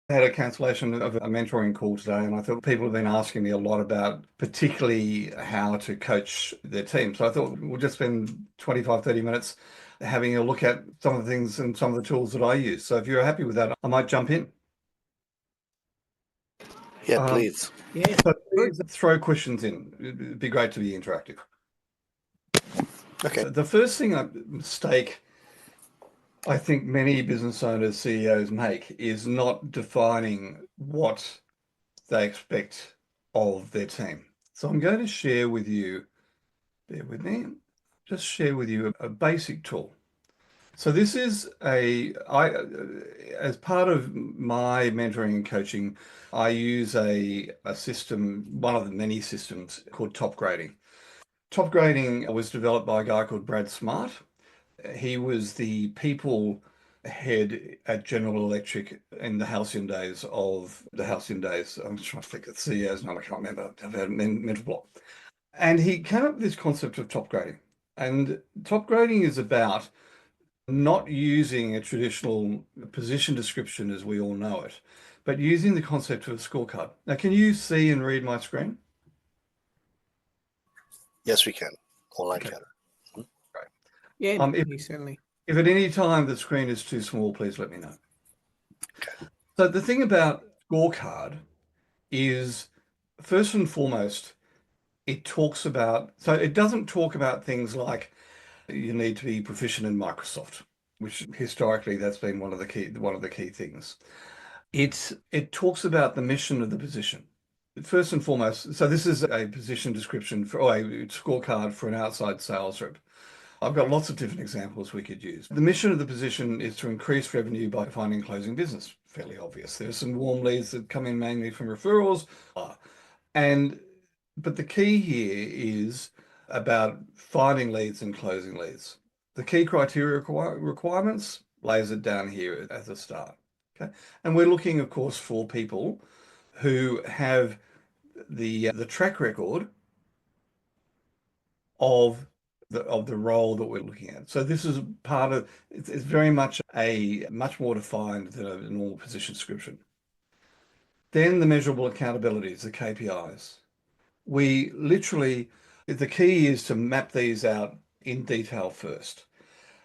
I had a cancellation of a mentoring call today, and I thought people have been asking me a lot about particularly how to coach their team. So I thought we'll just spend 25, 30 minutes having a look at some of the things and some of the tools that I use. So if you're happy with that, I might jump in. Yeah, Um, please. Yeah, so good. please throw questions in. It'd be great to be interactive. Okay. The first mistake I think many business owners, CEOs make is not defining what they expect of their team. So I'm going to share with you, bear with me, just share with you a basic tool. So this is as part of my mentoring and coaching, I use a system, one of the many systems called top grading. Top grading was developed by a guy called Brad Smart. He was the people head at General Electric in the halcyon days of the halcyon days. I'm trying to think of the CEO's name, I can't remember. I've had a mental block. And he came up with this concept of top grading. And top grading is about not using a traditional position description as we all know it, but using the concept of a scorecard. Now, can you see and read my screen? Yes, we can. Online Okay, chatter. great. Yeah, If, certainly. if at any time the screen is too small, please let me know. Okay. So the thing about scorecard is, first and foremost, so it doesn't talk about things like you need to be proficient in Microsoft, which historically that's been one of the key things. It talks about the mission of the position. First and foremost, so this is a position description or a scorecard for an outside sales rep. I've got lots of different examples we could use. The mission of the position is to increase revenue by finding and closing business. Fairly obvious. There's some warm leads that come in mainly from referrals. And but the key here is about finding leads and closing leads. The key criteria requirements lays it down here as a start. Okay. And we're looking, of course, for people who have the track record of the role that we're looking at. So this is part of it's very much much more defined than a normal position description. Then the measurable accountabilities, the KPIs. We literally, the key is to map these out in detail first.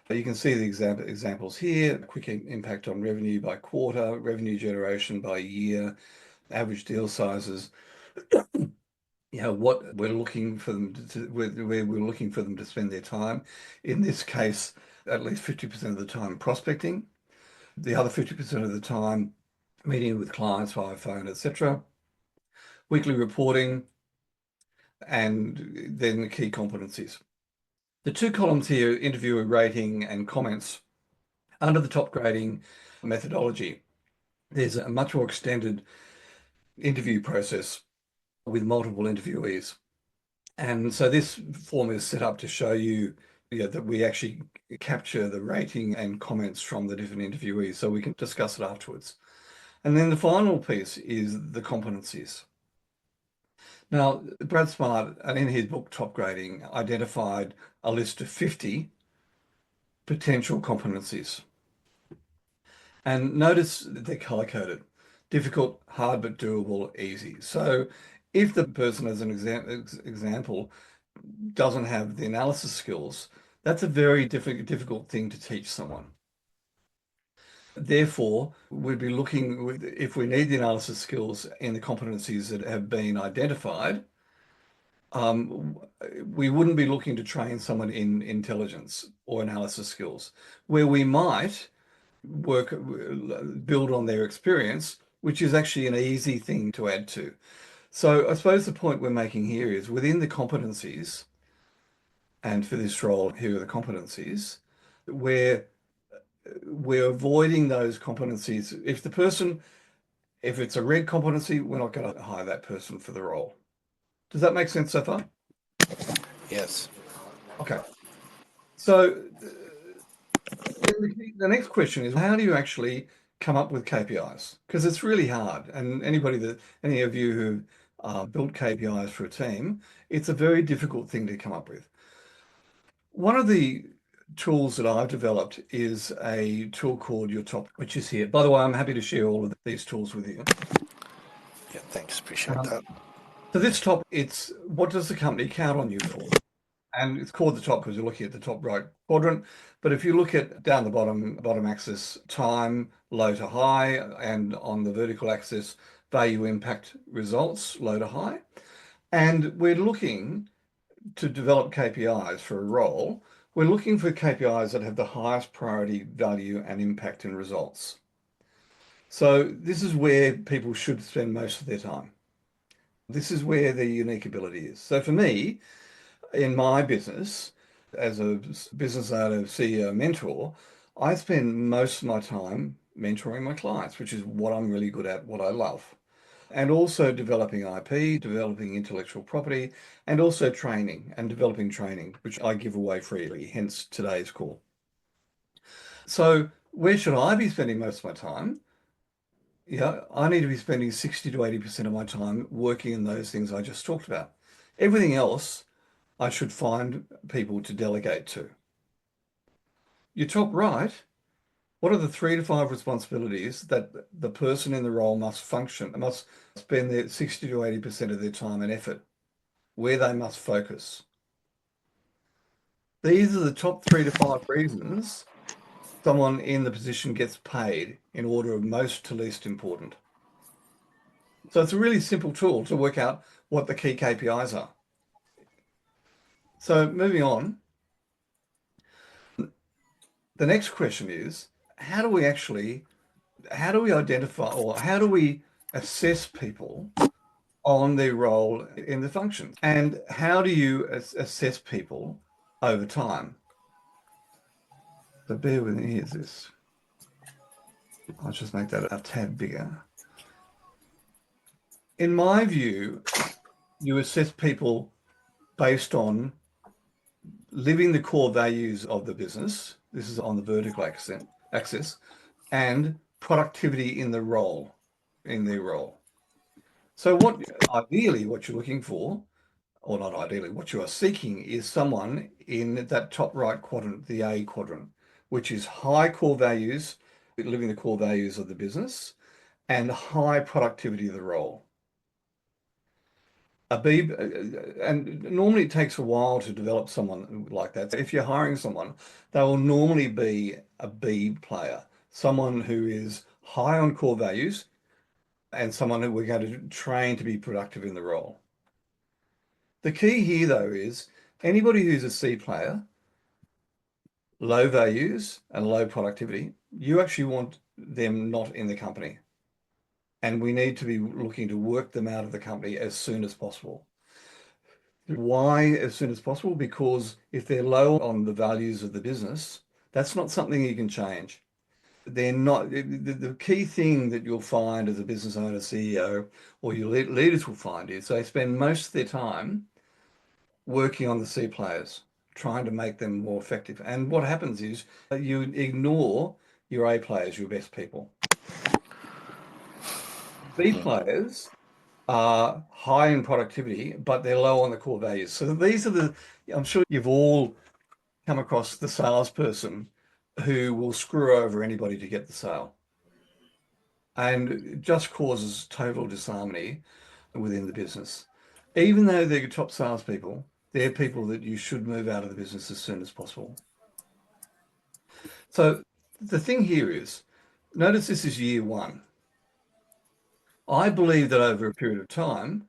You can see the examples here, quick impact on revenue by quarter, revenue generation by year, average deal sizes. What we're looking for them where we're looking for them to spend their time. In this case, at least 50% of the time prospecting, the other 50% of the time meeting with clients via phone, etc. Weekly reporting, and then the key competencies. The two columns here, interviewer rating and comments, under the top grading methodology, there's a much more extended interview process with multiple interviewees. And so this form is set up to show you, that we actually capture the rating and comments from the different interviewees so we can discuss it afterwards. And then the final piece is the competencies. Now, Brad Smart, and in his book Top Grading, identified a list of 50 potential competencies. And notice they're color-coded. Difficult, hard but doable, easy. So if the person, as an example, doesn't have the analysis skills, that's a very difficult thing to teach someone. Therefore, we'd be looking, if we need the analysis skills in the competencies that have been identified, we wouldn't be looking to train someone in intelligence or analysis skills. Where we might build on their experience, which is actually an easy thing to add to. So I suppose the point we're making here is within the competencies, and for this role, here are the competencies, where we're avoiding those competencies. If it's a red competency, we're not going to hire that person for the role. Does that make sense so far? Yes. Okay. So the next question is, how do you actually come up with KPIs? Because it's really hard. And any of you who built KPIs for a team, it's a very difficult thing to come up with. One of the tools that I've developed is a tool called Your Top, which is here. By the way, I'm happy to share all of these tools with you. Yeah, thanks. Appreciate that. So this top, it's what does the company count on you for? And it's called the top because you're looking at the top right quadrant. But if you look at down the bottom axis, time, low to high, and on the vertical axis, value impact results, low to high. And we're looking to develop KPIs for a role. We're looking for KPIs that have the highest priority, value, and impact in results. So this is where people should spend most of their time. This is where their unique ability is. So for me, in my business, as a business owner, CEO, mentor, I spend most of my time mentoring my clients, which is what I'm really good at, what I love. And also developing IP, developing intellectual property, and also training and developing training, which I give away freely, hence today's call. So where should I be spending most of my time? Yeah, I need to be spending 60 to 80% of my time working in those things I just talked about. Everything else, I should find people to delegate to. Your top right, what are the 3 to 5 responsibilities that the person in the role must spend their 60 to 80% of their time and effort, where they must focus? These are the top 3 to 5 reasons someone in the position gets paid in order of most to least important. So it's a really simple tool to work out what the key KPIs are. So moving on, the next question is, how do we identify or how do we assess people on their role in the functions? And how do you assess people over time? So bear with me, here's this. I'll just make that a tad bigger. In my view, you assess people based on living the core values of the business. This is on the vertical axis, and productivity in their role. So ideally, what you're looking for, or not ideally, what you are seeking is someone in that top right quadrant, the A quadrant, which is high core values, living the core values of the business, and high productivity of the role. And normally it takes a while to develop someone like that. So if you're hiring someone, they will normally be a B player, someone who is high on core values and someone who we're going to train to be productive in the role. The key here, though, is anybody who's a C player, low values and low productivity, you actually want them not in the company. And we need to be looking to work them out of the company as soon as possible. Why as soon as possible? Because if they're low on the values of the business, that's not something you can change. They're not the key thing that you'll find as a business owner, CEO, or your leaders will find is they spend most of their time working on the C players, trying to make them more effective. And what happens is you ignore your A players, your best people. B players are high in productivity, but they're low on the core values. So I'm sure you've all come across the salesperson who will screw over anybody to get the sale. And it just causes total disharmony within the business. Even though they're top salespeople, they're people that you should move out of the business as soon as possible. So the thing here is, notice this is year one. I believe that over a period of time,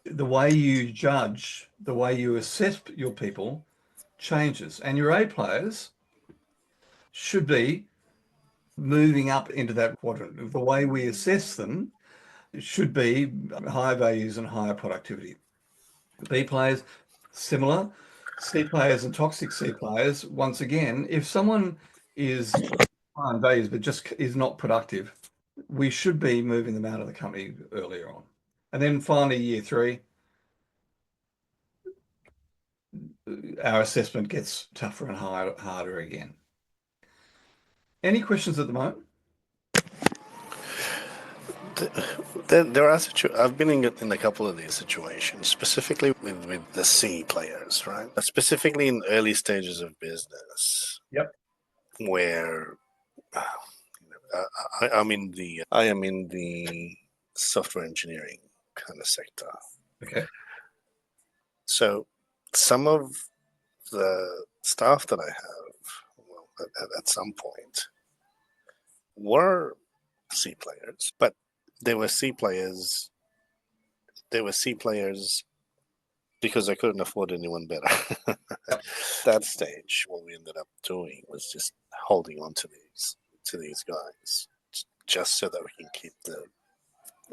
the way you judge, the way you assess your people changes. And your A players should be moving up into that quadrant. The way we assess them should be higher values and higher productivity. B players, similar. C players and toxic C players, once again, if someone is high on values but just is not productive, we should be moving them out of the company earlier on. And then finally, year three, our assessment gets tougher and harder again. Any questions at the moment? There are I've been in a couple of these situations, specifically with the C players, right? Specifically in early stages of business. Yep. Where I am in the software engineering kind of sector. Okay. So some of the staff that I have, well, at some point, were C players, but they were C players. They were C players because I couldn't afford anyone better. Yep. That stage, what we ended up doing was just holding on to these guys, just so that we can keep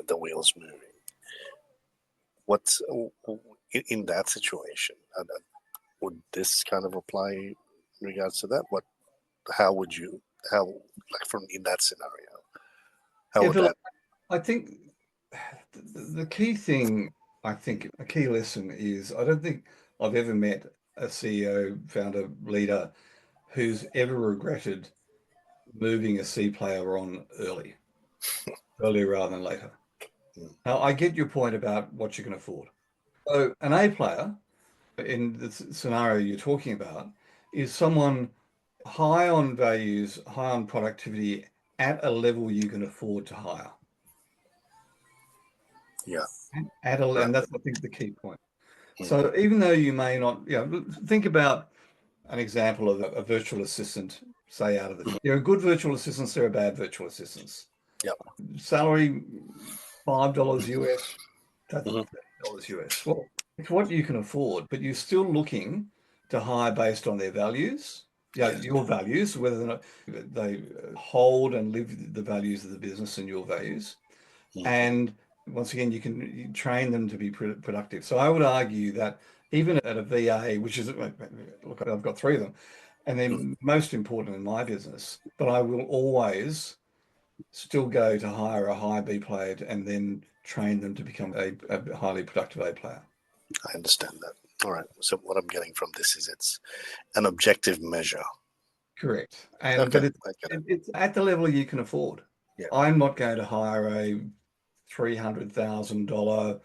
the wheels moving. What's in that situation? Would this kind of apply in regards to that? How would you, like from in that scenario, how would Phil, that? I think the key thing, I think a key lesson is I don't think I've ever met a CEO, founder, leader who's ever regretted moving a C player on earlier rather than later. Now, I get your point about what you can afford. So an A player in the scenario you're talking about is someone high on values, high on productivity at a level you can afford to hire. Yeah. And that's, I think, the key point. So even though you may not, think about an example of a virtual assistant, say out of the, there are good virtual assistants, there are bad virtual assistants. Yep. Salary $5 US, that's Mhm. $30 US. Well, it's what you can afford, but you're still looking to hire based on their values. Yeah, your values, whether or not they hold and live the values of the business and your values. And once again, you train them to be productive. So I would argue that even at a VA, which is, look, I've got three of them, and they're most important in my business, but I will always still go to hire a high B player and then train them to become a highly productive A player. I understand that. All right. So what I'm getting from this is it's an objective measure. Correct. Okay, But it's at the level you can afford. Yeah. I'm not going to hire a $300,000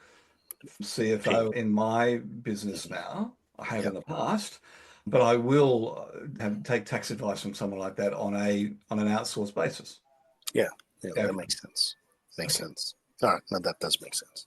CFO in my business now. I have in the past, but I will take tax advice from someone like that on an outsourced basis. Yeah, that makes sense. Makes sense. All right, now that does make sense.